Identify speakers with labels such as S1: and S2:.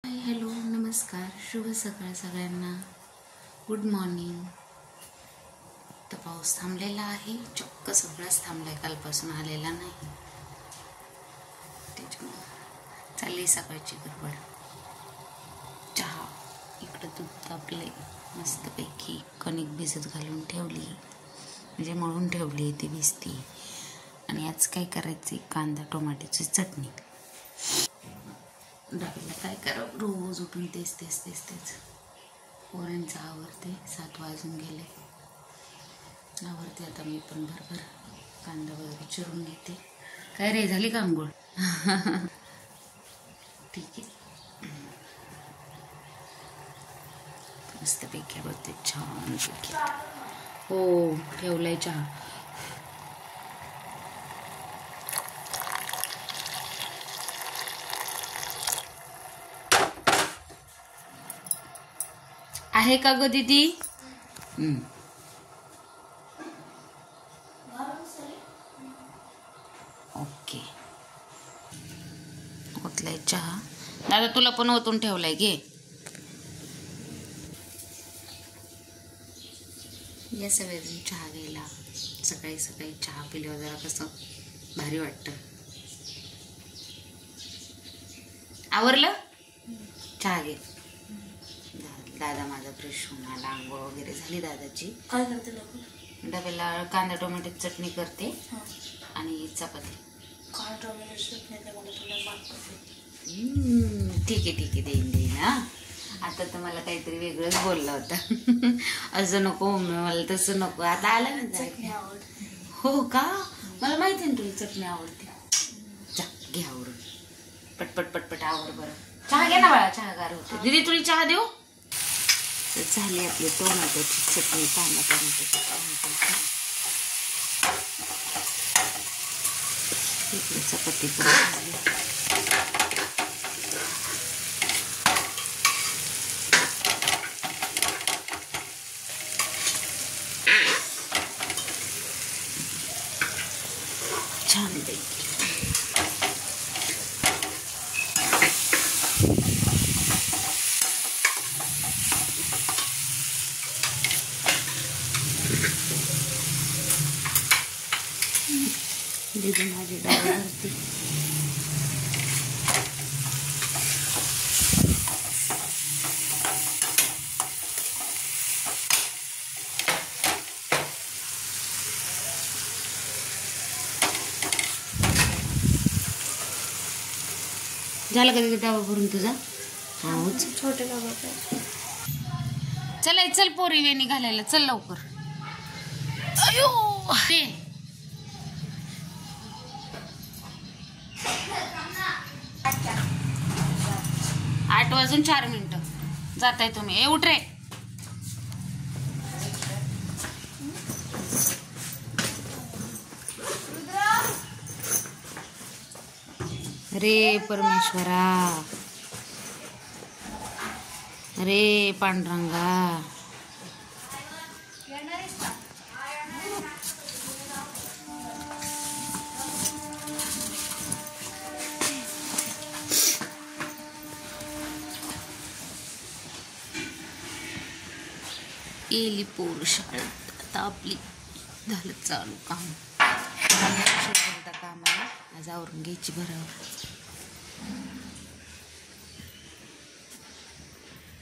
S1: Hi hello नमस्कार शुभ सकाळ सगळ्यांना. Good morning. तर पाऊस थांबलेला आहे, चक्क सगळाच थांबलाय, कालपासून आलेला नाही. त्याच्यामुळे चालली सकाळची गडबड. चहा इकडं दूध तापले मस्तपैकी, कणिक भिजत घालून ठेवली, म्हणजे मळून ठेवली, ती भिजती. आणि आज काय करायचं, कांदा टोमॅटोची चटणी. डब्याला काय करावं, रोज उठून तेच पोरांचं आवरते. 7 वाजून गेले, आवरते आता मी पण भरभर. कांदा वगैरे चिरून घेते. काय रे, झाली का आंघोळ? ठीक आहे, मस्तपैकी आवडते, छान पैकी. हो ठेवलाय चहा. आहे का ग दीदी? ओके, ओतलाय चहा. दादा तुला पण ओतून ठेवलाय, घे. या सगळ्याजण चहा घ्यायला. सकाळी सकाळी चहा पिल्यावर जरा कसं भारी वाटतं. आवरलं? चहा घे. दादा माझा फ्रेश होऊन आला, आंघोळ वगैरे झाली दादाची.
S2: काय करते
S1: डब्याला कांदा टोमॅटोची चटणी करते आणि चपाती. ठीक आहे देईन हा. आता तर मला काहीतरी वेगळंच बोलला होता. असं नको मम्मी, मला तसं नको. आता आला ना चटणी आवडते. हो का, मला माहिती आहे ना तुला चटणी आवडते. जा घे आवरून, पटपट पटपट आवर. बरं चहा घे ना बाळा, चहा गार होते. दीदी तुला चहा देऊ? झाली आपली टोमॅटोची चटणी, कांदा टोमॅटोची चपाती पण झाली. छान पैकी दीदी माझी डाळ भरती. झालं का डाबा भरून तुझा?
S2: छोटे बाबा.
S1: चल चल पोरी वेणी घालायला, चल लवकर. अयो 8 वाजून 4 मिनिटं जाताय तुम्ही. उठ रे. रे परमेश्वरा, रे पांडुरंगा. गेली पोर शाळेत. आता आपली झालं चालू काम. कामाला आज आवरून घ्यायची भरावर.